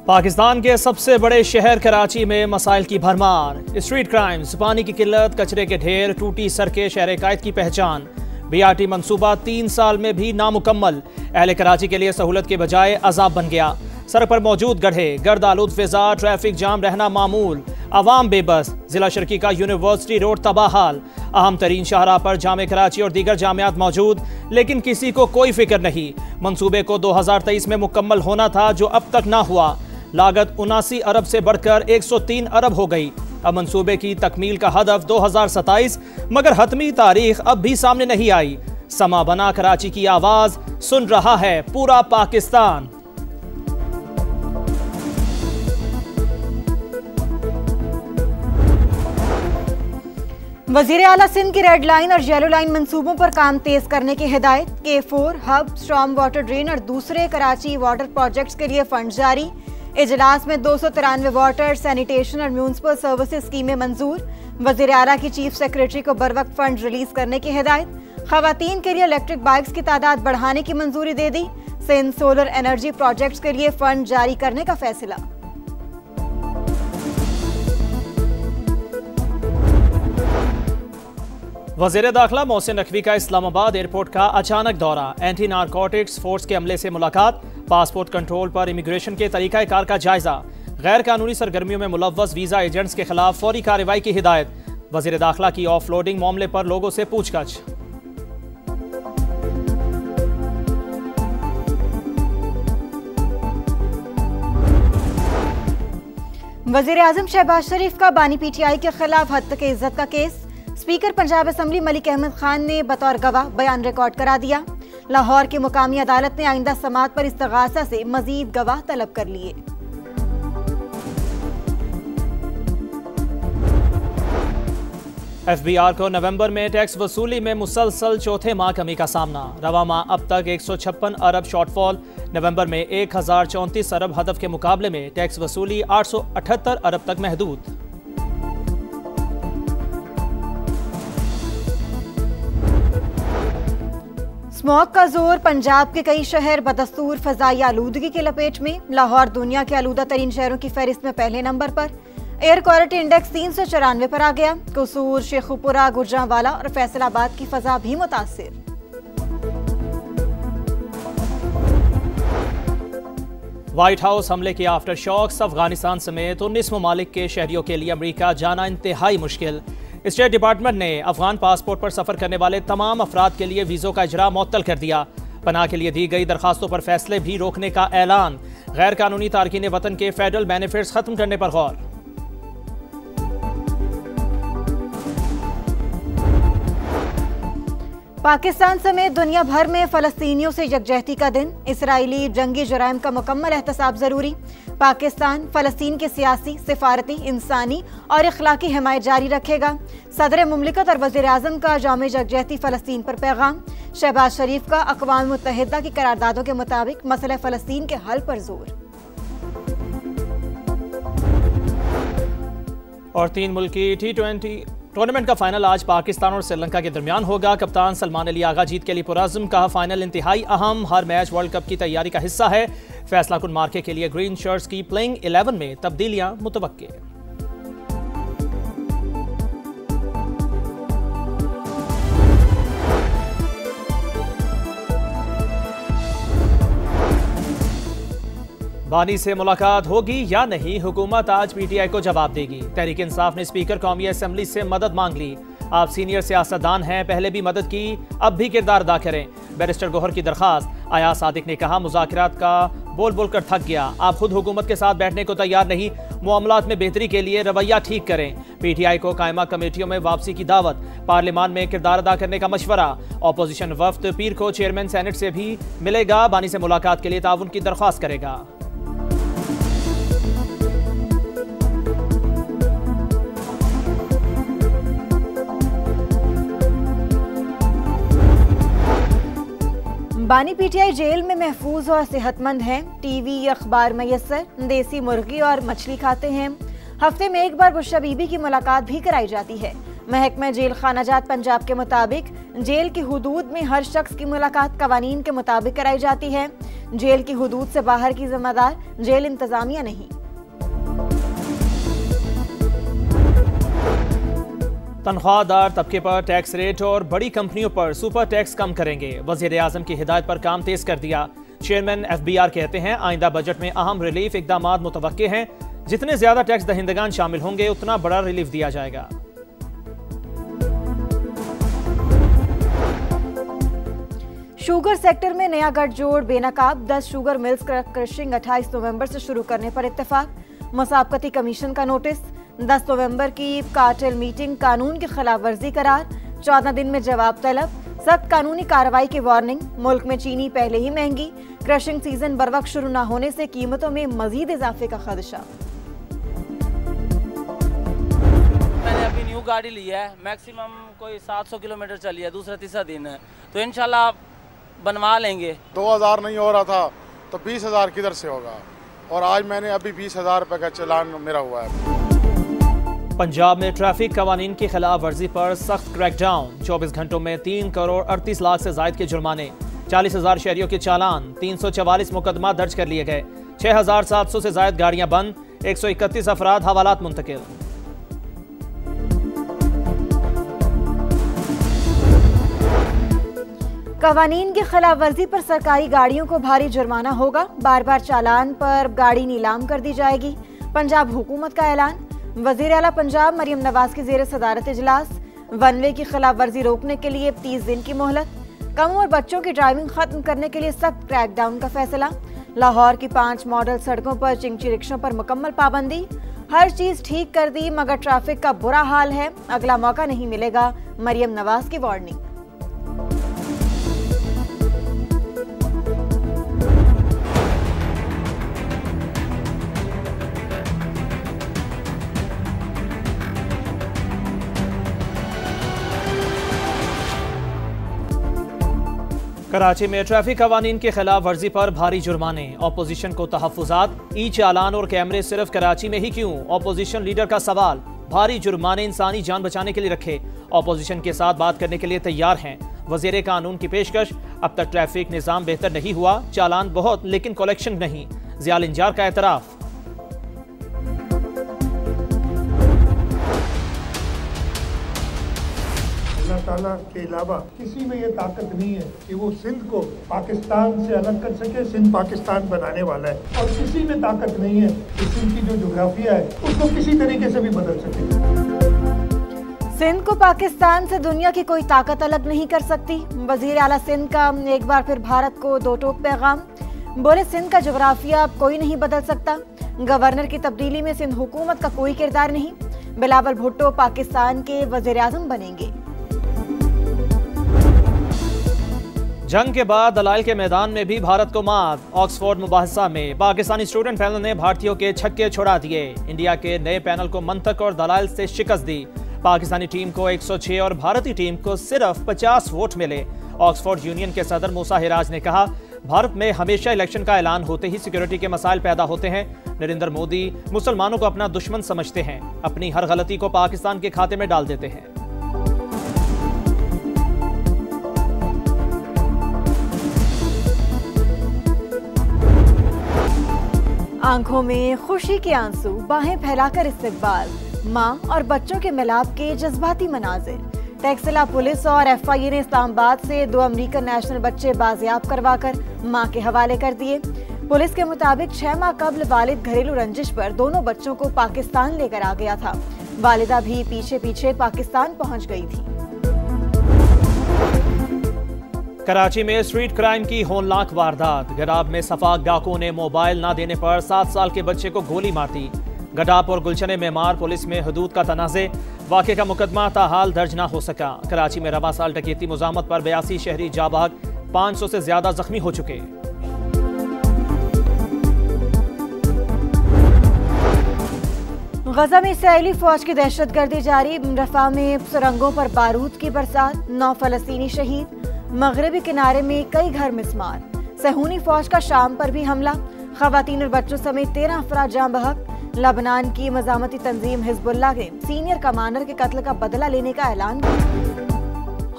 पाकिस्तान के सबसे बड़े शहर कराची में मसाइल की भरमार। स्ट्रीट क्राइम्स, पानी की किल्लत, कचरे के ढेर, टूटी सड़कें शहर कायद की पहचान। BRT मंसूबा 3 साल में भी नामुकम्मल। अहले कराची के लिए सहूलत के बजाय अजाब बन गया। सड़क पर मौजूद गड्ढे, गर्द आलूद फिजा, ट्रैफिक जाम रहना मामूल। आवाम बेबस। जिला शर्की का यूनिवर्सिटी रोड तबाह हाल। अहम तरीन शाहराह पर जामे कराची और दीगर जामियात मौजूद, लेकिन किसी को कोई फिक्र नहीं। मंसूबे को 2023 में मुकम्मल होना था, जो अब तक ना हुआ। लागत 79 अरब से बढ़कर 103 अरब हो गई। अब मंसूबे की तकमील का हदफ 2027, मगर हतमी तारीख अब भी सामने नहीं आई। समा बना कराची की आवाज सुन रहा है पूरा पाकिस्तान। वजीर आला सिंध की रेड लाइन और येलो लाइन मंसूबों पर काम तेज करने की हिदायत। K4 hub, storm water drain और दूसरे कराची वाटर प्रोजेक्ट्स के लिए फंड जारी। इजलास में 293 वाटर, सैनिटेशन और म्यूनिसिपल सर्विसेज स्कीमें मंजूर। वजीर आला की चीफ सेक्रेटरी को बरवक्त फंड रिलीज करने की हिदायत। खवातीन के लिए इलेक्ट्रिक बाइक्स की तादाद बढ़ाने की मंजूरी दे दी। सिंध सोलर एनर्जी प्रोजेक्ट्स के लिए फंड जारी करने का फैसला। वज़ीर दाखिला मोहसिन नकवी का इस्लामाबाद एयरपोर्ट का अचानक दौरा। एंटी नारकोटिक्स फोर्स के अमले से मुलाकात। पासपोर्ट कंट्रोल पर इमिग्रेशन के तरीक़ाकार का जायजा। गैर कानूनी सरगर्मियों में मुलव्वस वीज़ा एजेंट्स के खिलाफ फौरी कार्रवाई की हिदायत। वज़ीर दाखिला की ऑफलोडिंग मामले पर लोगों से पूछताछ। वज़ीर आज़म शहबाज शरीफ का बानी PTI के खिलाफ हद तक इज्जत का case. Speaker Punjab assembly Malik Ahmad Khan ने बतौर गवाह बयान रिकॉर्ड करा दिया। लाहौर की मुकामी अदालत ने आइंदा समाअत पर इस्तगासा से मजीद गवाह तलब कर लिए। FBR को नवंबर में टैक्स वसूली में मुसलसल चौथे माह कमी का सामना। रवा माह अब तक 156 अरब शॉर्टफॉल। नवंबर में 1034 अरब हदफ के मुकाबले में टैक्स वसूली 878 अरब तक महदूद। स्मॉग का जोर, पंजाब के कई शहर बदस्तूर फजाई आलूदगी की लपेट में। लाहौर दुनिया के आलूदा तरीन शहरों की फहरिस्त में पहले नंबर पर। एयर क्वालिटी इंडेक्स 394 पर आ गया। कसूर, शेखुपुरा, गुजरांवाला और फैसलाबाद की फजा भी मुतासिर। व्हाइट हाउस हमले के आफ्टर शॉक्स। अफगानिस्तान समेत 19 ममालिक के शहरियों के लिए अमरीका जाना इंतहाई मुश्किल। स्टेट डिपार्टमेंट ने अफगान पासपोर्ट पर सफर करने वाले तमाम अफराद के लिए वीज़ों का इजरा मुअत्तल कर दिया। पनाह के लिए दी गई दरखास्तों पर फैसले भी रोकने का ऐलान। गैर कानूनी तारकीन वतन के फेडरल बेनिफिट्स खत्म करने पर गौर। पाकिस्तान समेत दुनिया भर में फ़लस्तीनियों से यकजहती का दिन। इसराइली जंगी जराइम का मुकम्मल एहतसाब जरूरी। पाकिस्तान फ़लस्तीन के सियासी, सिफारती, इंसानी और इखलाकी हिमायत जारी रखेगा। सदर मुमलिकत और वज़ीर आज़म का जौम यकजहती फ़लस्तीन पर पैगाम। शहबाज शरीफ का अक़वाम मुत्तहिदा की करारदादों के मुताबिक मसला फ़लस्तीन के हल पर जोर। और 3 मुल्की T20 टूर्नामेंट का फाइनल आज पाकिस्तान और श्रीलंका के दरमियान होगा। कप्तान सलमान अली आगा जीत के लिए पुरअज़्म, कहा फाइनल इंतहाई अहम, हर मैच वर्ल्ड कप की तैयारी का हिस्सा है। फैसला कुन मार्के के लिए ग्रीन शर्ट्स की प्लेइंग 11 में तब्दीलियां मुतवक्के। बानी से मुलाकात होगी या नहीं, हुकूमत आज PTI को जवाब देगी। तहरीक इंसाफ ने स्पीकर कौमी असम्बली से मदद मांग ली। आप सीनियर सियासतदान हैं, पहले भी मदद की, अब भी किरदार अदा करें। बैरिस्टर गौहर की दरखास्त। अयाज सादिक ने कहा मुज़ाकरात का बोल बोल कर थक गया, आप खुद हुकूमत के साथ बैठने को तैयार नहीं, मामलात में बेहतरी के लिए रवैया ठीक करें। PTI को कायमा कमेटियों में वापसी की दावत। पार्लियामान में किरदार अदा करने का मशवरा। अपोजिशन वफ्द पीर को चेयरमैन सेनेट से भी मिलेगा, बानी से मुलाकात के लिए ताउन की दरख्वास्त करेगा। बानी PTI जेल में महफूज और सेहतमंद हैं। TV अखबार मैसर, देसी मुर्गी और मछली खाते हैं। हफ्ते में एक बार बुशरा बीबी की मुलाकात भी कराई जाती है। महकमा जेल खानाजात पंजाब के मुताबिक जेल की हुदूद में हर शख्स की मुलाकात कवानीन के मुताबिक कराई जाती है। जेल की हुदूद से बाहर की जिम्मेदार जेल इंतजामिया नहीं। तनख्वाहदार तबके पर टैक्स रेट और बड़ी कंपनियों पर सुपर टैक्स कम करेंगे। वजीर आजम की हिदायत पर काम तेज कर दिया। चेयरमैन FBR कहते हैं आइंदा बजट में अहम रिलीफ इकदाम मुतवक्के हैं। जितने ज्यादा टैक्स दहिंदगान शामिल होंगे उतना बड़ा रिलीफ दिया जाएगा। शुगर सेक्टर में नया गठजोड़ बेनकाब। 10 शुगर मिल्स क्रशिंग 28 नवंबर से शुरू करने पर इत्तेफाक। मुसाबकती कमीशन का नोटिस। 10 नवंबर की कार्टेल मीटिंग कानून की खिलाफ वर्जी करार। 14 दिन में जवाब तलब। सख्त कानूनी कार्रवाई की वार्निंग। मुल्क में चीनी पहले ही महंगी। क्रशिंग सीजन बर वक्त शुरू न होने से कीमतों में मजीद इजाफे का खदशा। मैंने अभी न्यू गाड़ी ली है, मैक्सिमम कोई 700 किलोमीटर चली है, दूसरा तीसरा दिन है, तो इंशाल्लाह बनवा लेंगे। 2000 नहीं हो रहा था तो 20,000 किधर से होगा, और आज मैंने अभी 20,000 रुपये का चालान मेरा हुआ है। पंजाब में ट्रैफिक कवानीन की खिलाफ वर्जी पर सख्त क्रैकडाउन। 24 घंटों में 3 करोड़ 38 लाख से जायद के जुर्माने, 40,000 शहरियों के चालान, 344 मुकदमा दर्ज कर लिए गए, 6,700 से जायद गाड़ियां बंद, 131 अफराद हवालात मुंतकिल। कवानीन की खिलाफ वर्जी पर सरकारी गाड़ियों को भारी जुर्माना होगा। बार बार चालान पर गाड़ी नीलाम कर दी जाएगी। पंजाब हुकूमत का ऐलान। वजीर आला पंजाब मरियम नवाज की जेर सदारत इजलास। वन वे की खिलाफ वर्जी रोकने के लिए 30 दिन की मोहलत। कम उम्र बच्चों की ड्राइविंग खत्म करने के लिए सख्त क्रैकडाउन का फैसला। लाहौर की 5 मॉडल सड़कों पर चिंची रिक्शों पर मुकम्मल पाबंदी। हर चीज ठीक कर दी मगर ट्रैफिक का बुरा हाल है, अगला मौका नहीं मिलेगा, मरियम नवाज की वार्निंग। कराची में ट्रैफिक कवानीन के खिलाफ वर्जी पर भारी जुर्माने। ऑपोजिशन को तहफ्फुजात। ई चालान और कैमरे सिर्फ कराची में ही क्यों? ऑपोजिशन लीडर का सवाल। भारी जुर्माने इंसानी जान बचाने के लिए रखे। ऑपोजिशन के साथ बात करने के लिए तैयार हैं। वजीर कानून की पेशकश। अब तक ट्रैफिक निज़ाम बेहतर नहीं हुआ, चालान बहुत लेकिन कलेक्शन नहीं। ज़ियाल इंजार का एतराफ़। अल्लाह ताला के अलावा किसी में ये ताकत नहीं है कि वो सिंध को पाकिस्तान से अलग कर सके। सिंध पाकिस्तान बनाने वाला है, और किसी में ताकत नहीं है कि सिंध की जो जोग्राफिया है उसको किसी तरीके से भी बदल सके। सिंध को पाकिस्तान से दुनिया की कोई ताकत अलग नहीं कर सकती। वजीर आला सिंध का एक बार फिर भारत को दो टोक पैगाम। बोले सिंध का जोग्राफिया अब कोई नहीं बदल सकता। गवर्नर की तब्दीली में सिंध हुकूमत का कोई किरदार नहीं। बिलावल भुट्टो पाकिस्तान के वजीर आज़म बनेंगे। जंग के बाद दलाइल के मैदान में भी भारत को मात। ऑक्सफोर्ड मुबाहिसा में पाकिस्तानी स्टूडेंट पैनल ने भारतीयों के छक्के छुड़ा दिए। इंडिया के नए पैनल को मंतक और दलाइल से शिकस्त दी। पाकिस्तानी टीम को 106 और भारतीय टीम को सिर्फ 50 वोट मिले। ऑक्सफोर्ड यूनियन के सदर मूसा हिराज ने कहा, भारत में हमेशा इलेक्शन का ऐलान होते ही सिक्योरिटी के मसाइल पैदा होते हैं। नरेंद्र मोदी मुसलमानों को अपना दुश्मन समझते हैं, अपनी हर गलती को पाकिस्तान के खाते में डाल देते हैं। आंखों में खुशी के आंसू, बाहें फैलाकर इस्तकबाल, मां और बच्चों के मिलाप के जज्बाती मनाजिर। टेक्सला पुलिस और FIA ने इस्लामाबाद से 2 अमेरिकन नेशनल बच्चे बाजियाब करवाकर मां के हवाले कर दिए। पुलिस के मुताबिक 6 माह कबल वालिद घरेलू रंजिश पर दोनों बच्चों को पाकिस्तान लेकर आ गया था। वालिदा भी पीछे पीछे पाकिस्तान पहुंच गई थी। कराची में स्ट्रीट क्राइम की होलनाक वारदात। गडाब में सफाक डाकुओं ने मोबाइल ना देने पर 7 साल के बच्चे को गोली मार दी। गडाब और गुलशन मेमार पुलिस में हदूद का तनाज़े। वाक़े का मुकदमा ताहाल दर्ज ना हो सका। कराची में रवा साल डकैती मुज़ामत पर 82 शहरी जाबाग, 500 से ज्यादा जख्मी हो चुके। गजा में इसराइली फौज की दहशतगर्दी जारी। रफा में सुरंगों पर बारूद की बरसात, 9 फलस्तीनी शहीद। मगरबी किनारे में कई घर मिस्मार। सहूनी फौज का शाम पर भी हमला। खवातीन और बच्चों समेत 13 अफराद जाँ बहक। लबनान की मज़ामती तंजीम हिजबुल्लाह के सीनियर कमांडर के कत्ल का बदला लेने का ऐलान।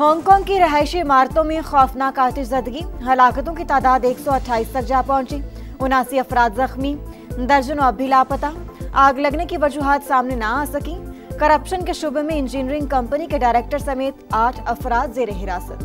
हांगकांग की रहायशी इमारतों में खौफनाक आतिशज़दगी, हलाकतों की तादाद 128 तक जा पहुंची, 79 अफराद जख्मी, दर्जनों अब भी लापता। आग लगने की वजूहात सामने ना आ सकी। करप्शन के शुबे में इंजीनियरिंग कंपनी के डायरेक्टर समेत 8 अफराद जेर हिरासत।